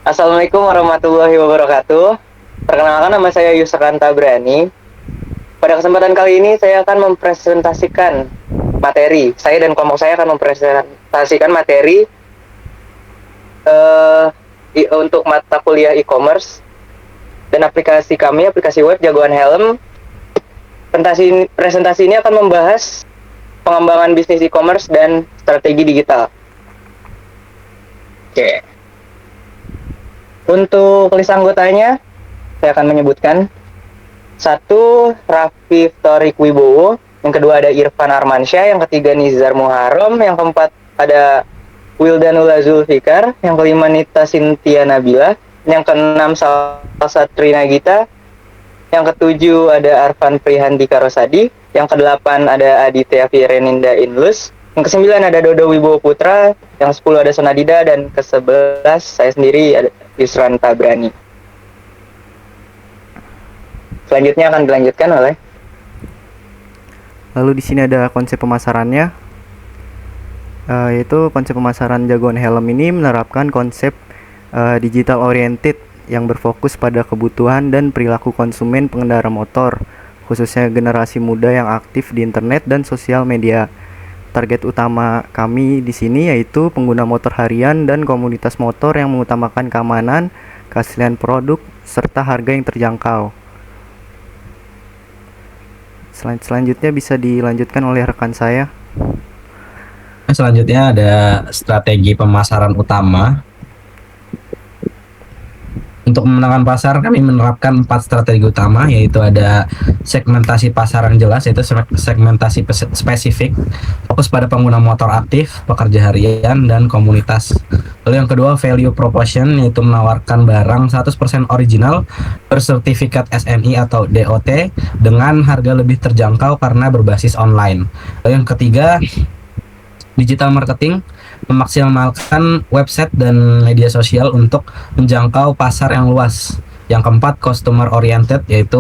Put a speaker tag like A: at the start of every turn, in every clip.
A: Assalamualaikum warahmatullahi wabarakatuh. Perkenalkan, nama saya Yusran Tabrani. Pada kesempatan kali ini saya akan mempresentasikan materi. Saya dan kelompok saya akan mempresentasikan materi untuk mata kuliah e-commerce dan aplikasi kami, aplikasi web Jagoan Helm. Presentasi ini akan membahas pengembangan bisnis e-commerce dan strategi digital. Oke. Untuk list anggotanya, saya akan menyebutkan. Satu, Raffi Torik Wibowo. Yang kedua ada Irfan Armansyah. Yang ketiga Nizar Muharram. Yang keempat ada Wildanula Zulfikar. Yang kelima Nita Sintia Nabila. Yang keenam Salsatri Nagita. Yang ketujuh ada Arfan Prihandika Rosadi. Yang kedelapan ada Aditya Fireninda Inlus. Yang kesembilan ada Dodo Wibowo Putra, yang 10 ada Sonadida, dan ke-11 saya sendiri ada Yusran Tabrani. Selanjutnya akan dilanjutkan oleh.
B: Lalu di sini ada konsep pemasarannya, yaitu konsep pemasaran Jagoan Helm ini menerapkan konsep digital oriented yang berfokus pada kebutuhan dan perilaku konsumen pengendara motor, khususnya generasi muda yang aktif di internet dan sosial media. Target utama kami di sini yaitu pengguna motor harian dan komunitas motor yang mengutamakan keamanan, keaslian produk, serta harga yang terjangkau. Selanjutnya bisa dilanjutkan oleh rekan saya.
C: Selanjutnya ada strategi pemasaran utama. Untuk memenangkan pasar, kami menerapkan 4 strategi utama, yaitu ada segmentasi pasar yang jelas, yaitu segmentasi spesifik, fokus pada pengguna motor aktif, pekerja harian, dan komunitas. Lalu yang kedua, value proposition, yaitu menawarkan barang 100% original bersertifikat SNI atau DOT dengan harga lebih terjangkau karena berbasis online. Lalu yang ketiga, digital marketing, memaksimalkan website dan media sosial untuk menjangkau pasar yang luas. Yang keempat, customer oriented, yaitu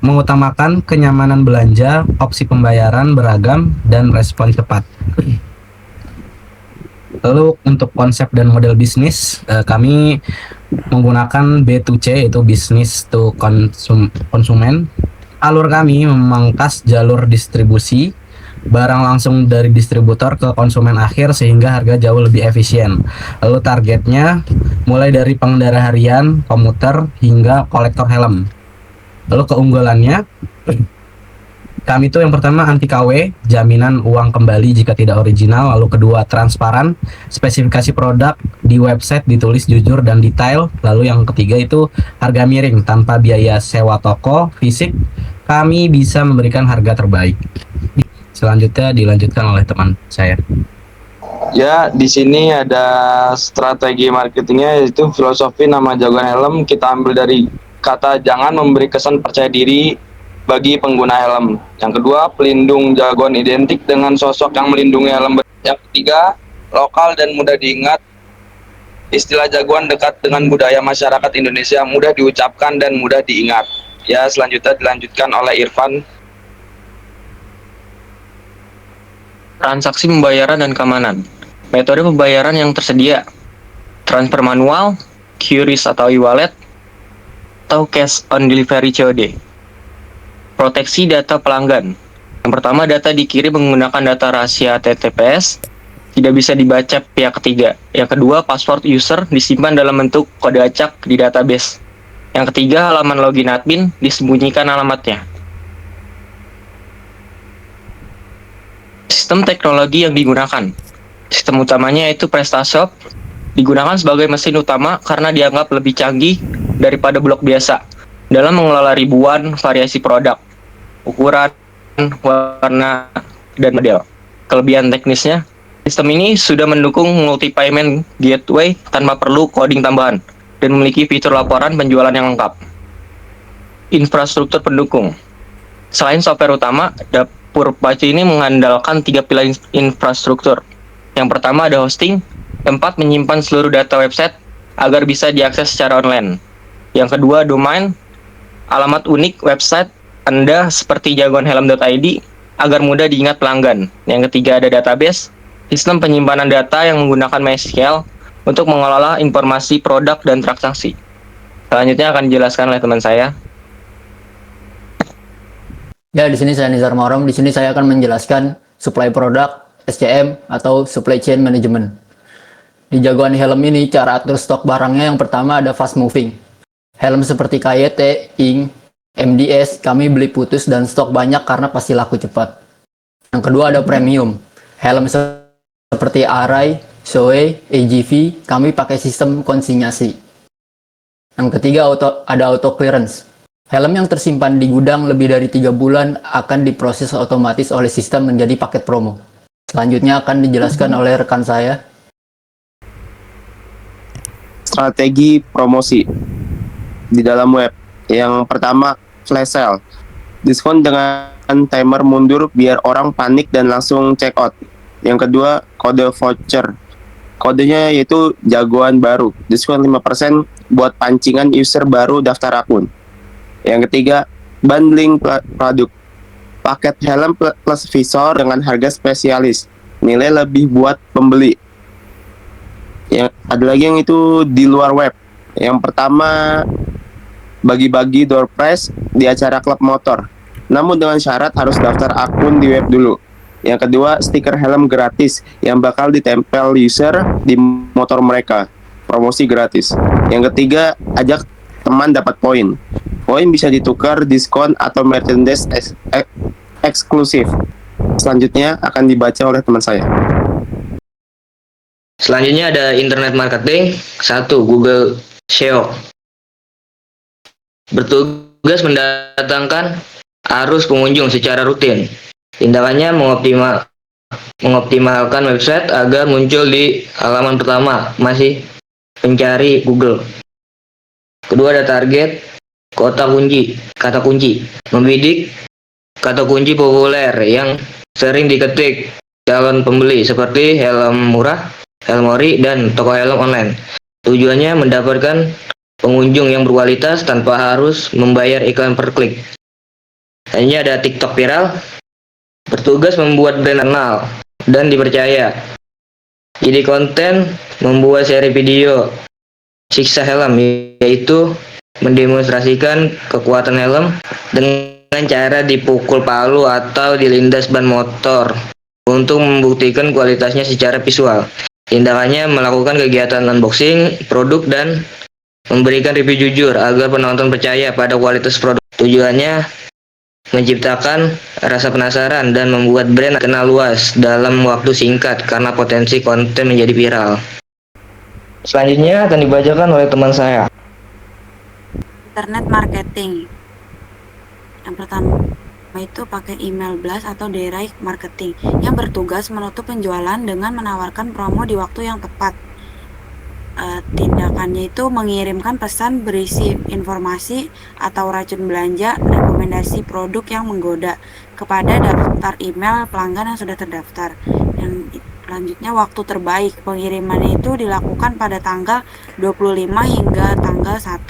C: mengutamakan kenyamanan belanja, opsi pembayaran beragam, dan respon cepat. Lalu untuk konsep dan model bisnis, kami menggunakan B2C, yaitu business to konsumen. Alur kami memangkas jalur distribusi barang langsung dari distributor ke konsumen akhir sehingga harga jauh lebih efisien. Lalu targetnya mulai dari pengendara harian, komuter, hingga kolektor helm. Lalu keunggulannya, kami itu yang pertama anti KW, jaminan uang kembali jika tidak original. Lalu kedua, transparan, spesifikasi produk di website ditulis jujur dan detail. Lalu yang ketiga itu harga miring, tanpa biaya sewa toko fisik, kami bisa memberikan harga terbaik. Selanjutnya dilanjutkan oleh teman saya.
D: Ya, di sini ada strategi marketingnya, yaitu filosofi nama Jagoan Helm. Kita ambil dari kata jangan memberi kesan percaya diri bagi pengguna helm. Yang kedua, pelindung Jagoan identik dengan sosok yang melindungi helm. Yang ketiga, lokal dan mudah diingat. Istilah Jagoan dekat dengan budaya masyarakat Indonesia, mudah diucapkan dan mudah diingat. Ya, selanjutnya dilanjutkan oleh Irfan.
E: Transaksi pembayaran dan keamanan. Metode pembayaran yang tersedia: transfer manual, QRIS atau e-wallet, atau cash on delivery COD. Proteksi data pelanggan. Yang pertama, data dikirim menggunakan data rahasia TTPS, tidak bisa dibaca pihak ketiga. Yang kedua, password user disimpan dalam bentuk kode acak di database. Yang ketiga, halaman login admin disembunyikan alamatnya. Sistem teknologi yang digunakan. Sistem utamanya yaitu PrestaShop, digunakan sebagai mesin utama karena dianggap lebih canggih daripada blog biasa dalam mengelola ribuan variasi produk, ukuran, warna, dan model. Kelebihan teknisnya, sistem ini sudah mendukung multi-payment gateway tanpa perlu coding tambahan dan memiliki fitur laporan penjualan yang lengkap. Infrastruktur pendukung. Selain software utama, Purpacu ini mengandalkan 3 pilar infrastruktur. Yang pertama ada hosting, tempat menyimpan seluruh data website agar bisa diakses secara online. Yang kedua, domain, alamat unik website Anda seperti jagoanhelm.id agar mudah diingat pelanggan. Yang ketiga ada database, sistem penyimpanan data yang menggunakan MySQL untuk mengelola informasi produk dan transaksi. Selanjutnya akan dijelaskan oleh teman saya.
F: Ya, di sini saya Nizar Marom. Di sini saya akan menjelaskan supply produk, SCM atau supply chain management. Di jagoan helm ini cara atur stok barangnya yang pertama ada fast moving. Helm seperti KYT, Ing, MDS kami beli putus dan stok banyak karena pasti laku cepat. Yang kedua ada premium. Helm seperti Arai, Shoei, AGV kami pakai sistem konsinyasi. Yang ketiga ada auto clearance. Helm yang tersimpan di gudang lebih dari 3 bulan akan diproses otomatis oleh sistem menjadi paket promo. Selanjutnya akan dijelaskan oleh rekan saya.
G: Strategi promosi di dalam web. Yang pertama, flash sale. Diskon dengan timer mundur biar orang panik dan langsung check out. Yang kedua, kode voucher. Kodenya yaitu jagoan baru. Diskon 5% buat pancingan user baru daftar akun. Yang ketiga, bundling produk. Paket helm plus visor dengan harga spesialis. Nilai lebih buat pembeli. Yang ada lagi yang itu di luar web. Yang pertama, bagi-bagi door prize di acara klub motor. Namun dengan syarat harus daftar akun di web dulu. Yang kedua, stiker helm gratis yang bakal ditempel user di motor mereka. Promosi gratis. Yang ketiga, ajak teman dapat poin. Poin bisa ditukar, diskon, atau merchandise eksklusif. Selanjutnya akan dibaca oleh teman saya.
E: Selanjutnya ada internet marketing. 1. Google SEO. Bertugas mendatangkan arus pengunjung secara rutin. Tindakannya mengoptimalkan website agar muncul di halaman pertama, masih pencari Google. Kedua ada target kata kunci. Membidik kata kunci populer yang sering diketik calon pembeli seperti helm murah, helm ori, dan toko helm online. Tujuannya mendapatkan pengunjung yang berkualitas tanpa harus membayar iklan per klik. Selanjutnya ada TikTok viral. Bertugas membuat brand kenal dan dipercaya. Ide konten membuat seri video siksa helm, yaitu mendemonstrasikan kekuatan helm dengan cara dipukul palu atau dilindas ban motor untuk membuktikan kualitasnya secara visual. Tindakannya melakukan kegiatan unboxing produk dan memberikan review jujur agar penonton percaya pada kualitas produk. Tujuannya menciptakan rasa penasaran dan membuat brand kenal luas dalam waktu singkat karena potensi konten menjadi viral. Selanjutnya akan dibacakan oleh teman saya.
H: Internet marketing. Yang pertama itu pakai email blast atau direct marketing yang bertugas menutup penjualan dengan menawarkan promo di waktu yang tepat. Tindakannya itu mengirimkan pesan berisi informasi atau racun belanja, rekomendasi produk yang menggoda kepada daftar email pelanggan yang sudah terdaftar. Yang selanjutnya waktu terbaik pengiriman itu dilakukan pada tanggal 25 hingga tanggal 1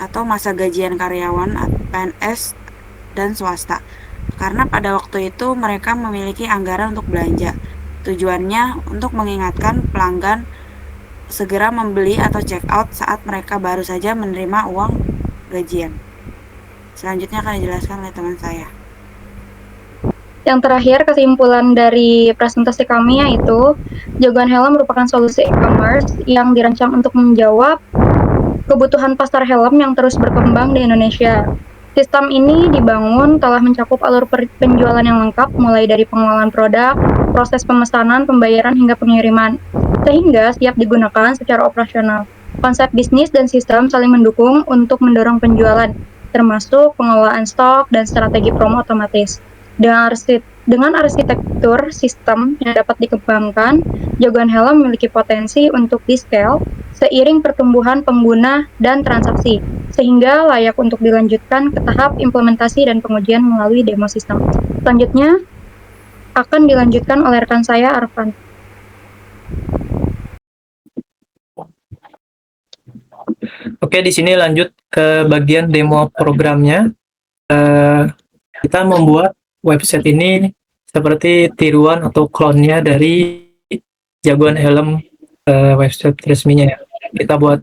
H: atau masa gajian karyawan PNS dan swasta, karena pada waktu itu mereka memiliki anggaran untuk belanja. Tujuannya untuk mengingatkan pelanggan segera membeli atau check out saat mereka baru saja menerima uang gajian. Selanjutnya akan dijelaskan oleh teman saya.
I: Yang terakhir, kesimpulan dari presentasi kami yaitu jagoan helm merupakan solusi e-commerce yang dirancang untuk menjawab kebutuhan pasar helm yang terus berkembang di Indonesia. Sistem ini dibangun telah mencakup alur penjualan yang lengkap mulai dari pengelolaan produk, proses pemesanan, pembayaran hingga pengiriman, sehingga siap digunakan secara operasional. Konsep bisnis dan sistem saling mendukung untuk mendorong penjualan, termasuk pengelolaan stok dan strategi promo otomatis. Dengan arsitektur sistem yang dapat dikembangkan, jagoan helm memiliki potensi untuk di-scale seiring pertumbuhan pengguna dan transaksi, sehingga layak untuk dilanjutkan ke tahap implementasi dan pengujian melalui demo sistem. Selanjutnya akan dilanjutkan oleh rekan saya, Arfan.
J: Oke, di sini lanjut ke bagian demo programnya. Kita membuat website ini seperti tiruan atau clone-nya dari jagoan helm website resminya ya. Kita buat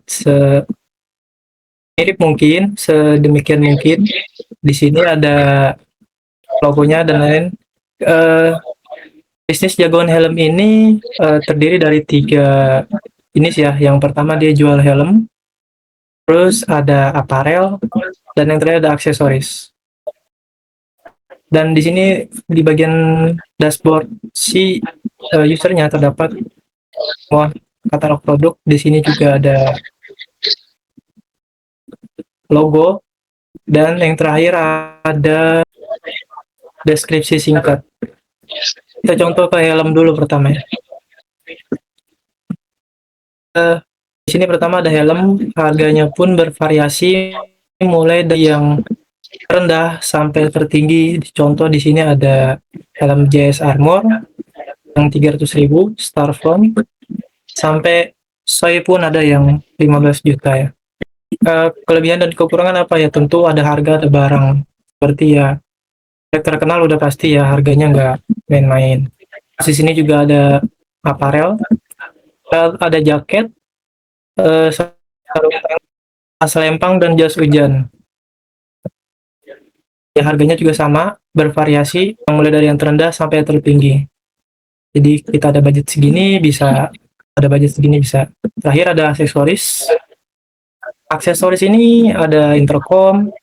J: mirip mungkin, sedemikian mungkin. Di sini ada logonya dan lain. Bisnis jagoan helm ini terdiri dari 3 ini sih ya. Yang pertama dia jual helm, terus ada apparel, dan yang terakhir ada aksesoris. Dan di sini di bagian dashboard si usernya terdapat semua katalog produk. Di sini juga ada logo, dan yang terakhir ada deskripsi singkat. Kita contoh ke helm dulu pertama ya. Di sini pertama ada helm, harganya pun bervariasi mulai dari yang rendah sampai tertinggi. Contoh di sini ada helm JS Armor yang 300.000 Starfront, sampai Soy pun ada yang 15 juta ya. Kelebihan dan kekurangan apa ya? Tentu ada harga, ada barang. Seperti ya terkenal udah pasti ya harganya nggak main-main. Di sini juga ada apparel, ada jaket, sarung tangan, tas lempang, dan jas hujan. Ya harganya juga sama, bervariasi, mulai dari yang terendah sampai yang tertinggi. Jadi kita ada budget segini bisa, ada budget segini bisa. Terakhir ada aksesoris. Aksesoris ini ada intercom,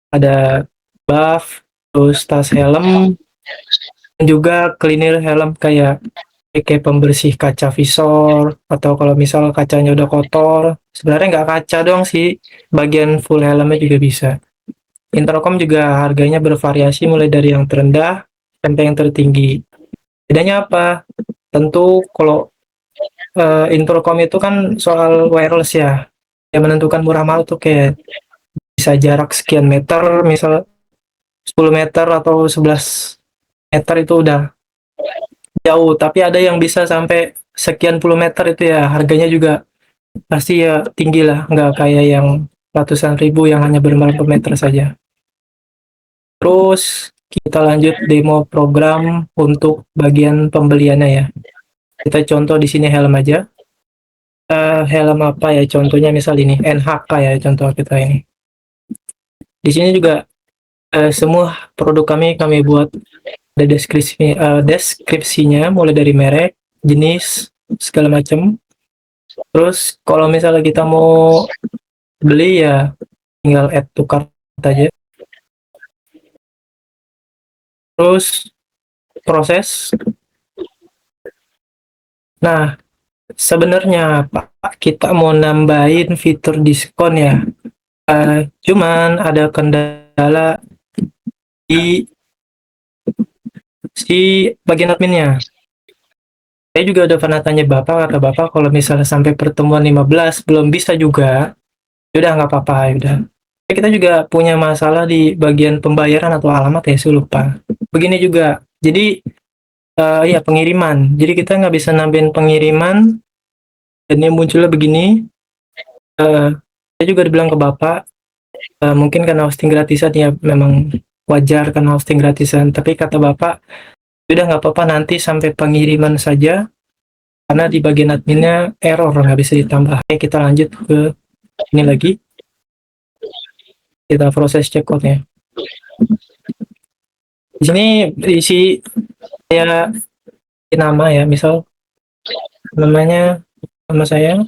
J: ada buff, terus tas helm, dan juga cleaner helm kayak pembersih kaca visor, atau kalau misal kacanya udah kotor, sebenarnya nggak kaca doang sih, bagian full helmnya juga bisa. Intercom juga harganya bervariasi mulai dari yang terendah sampai yang tertinggi. Bedanya apa? Tentu kalau intercom itu kan soal wireless ya, yang menentukan murah mahal tuh kayak bisa jarak sekian meter, misal 10 meter atau 11 meter itu udah jauh, tapi ada yang bisa sampai sekian puluh meter, itu ya harganya juga pasti ya tinggi lah, nggak kayak yang ratusan ribu yang hanya beberapa meter saja. Terus kita lanjut demo program untuk bagian pembeliannya ya. Kita contoh di sini helm aja. Helm apa ya? Contohnya misal ini NHK ya, contoh kita ini. Di sini juga semua produk kami buat ada deskripsinya mulai dari merek, jenis, segala macam. Terus kalau misalnya kita mau beli ya tinggal add to cart aja. Terus proses. Nah, sebenarnya Pak, kita mau nambahin fitur diskon ya. Cuman ada kendala di si bagian adminnya. Saya juga udah pernah tanya Bapak, kata Bapak kalau misalnya sampai pertemuan 15 belum bisa juga, udah nggak apa-apa, udah. Kita juga punya masalah di bagian pembayaran atau alamat ya, saya lupa. Begini juga, jadi ya pengiriman. Jadi kita nggak bisa nambahin pengiriman, dan ini munculnya begini. Saya juga dibilang ke Bapak, mungkin karena hosting gratisan ya, memang wajar karena hosting gratisan. Tapi kata Bapak, udah nggak apa-apa nanti sampai pengiriman saja, karena di bagian adminnya error nggak bisa ditambah. Oke, kita lanjut ke ini lagi. Kita proses checkoutnya. Di sini isi saya nama ya, misal namanya nama saya.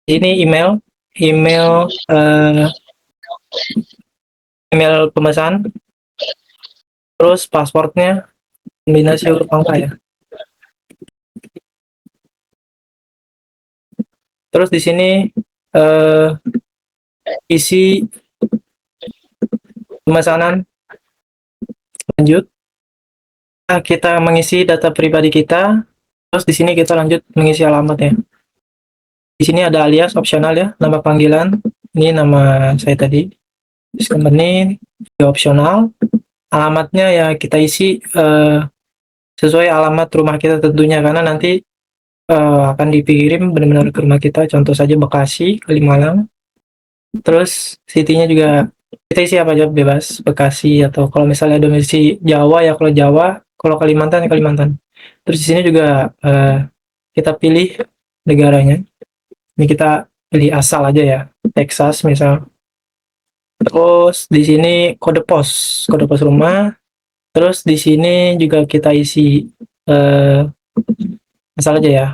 J: Ini email pemesan, terus passwordnya kombinasi huruf angka ya. Terus di sini isi pemesanan. Lanjut. Nah, kita mengisi data pribadi kita. Terus di sini kita lanjut mengisi alamat ya. Di sini ada alias opsional ya, nama panggilan. Ini nama saya tadi. Terus company ya opsional. Alamatnya ya kita isi sesuai alamat rumah kita tentunya, karena nanti akan dikirim benar-benar ke rumah kita. Contoh saja Bekasi, Kalimalang. Terus city-nya juga kita isi apa aja bebas, Bekasi, atau kalau misalnya domisili Jawa ya kalau Jawa, kalau Kalimantan ya Kalimantan. Terus di sini juga kita pilih negaranya. Ini kita pilih asal aja ya, Texas misal. Terus di sini kode pos rumah. Terus di sini juga kita isi asal aja ya.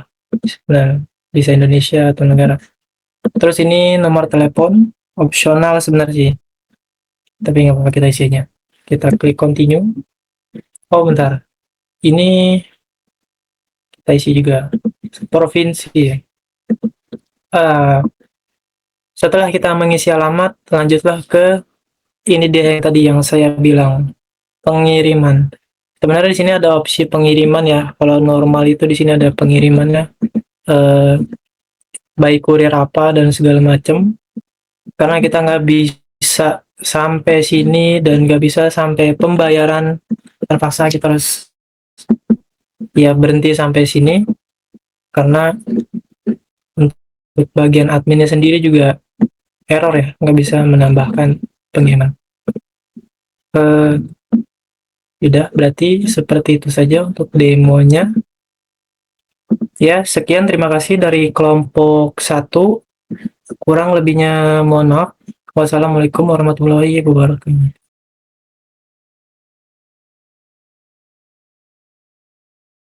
J: Nah, bisa Indonesia atau negara. Terus ini nomor telepon, opsional sebenarnya sih. Tapi nggak apa-apa kita isinya. Kita klik continue. Oh bentar, ini kita isi juga provinsi. Setelah kita mengisi alamat, lanjutlah ke ini dia yang tadi yang saya bilang, pengiriman. Sebenarnya di sini ada opsi pengiriman ya. Kalau normal itu di sini ada pengirimannya, baik kurir apa dan segala macam. Karena kita nggak bisa sampai sini dan nggak bisa sampai pembayaran, terpaksa kita harus ya berhenti sampai sini karena untuk bagian adminnya sendiri juga error ya, nggak bisa menambahkan pengiriman. Tidak, berarti seperti itu saja untuk demonya. Ya, sekian, terima kasih dari kelompok 1. Kurang lebihnya mohon maaf. Wassalamualaikum warahmatullahi wabarakatuh.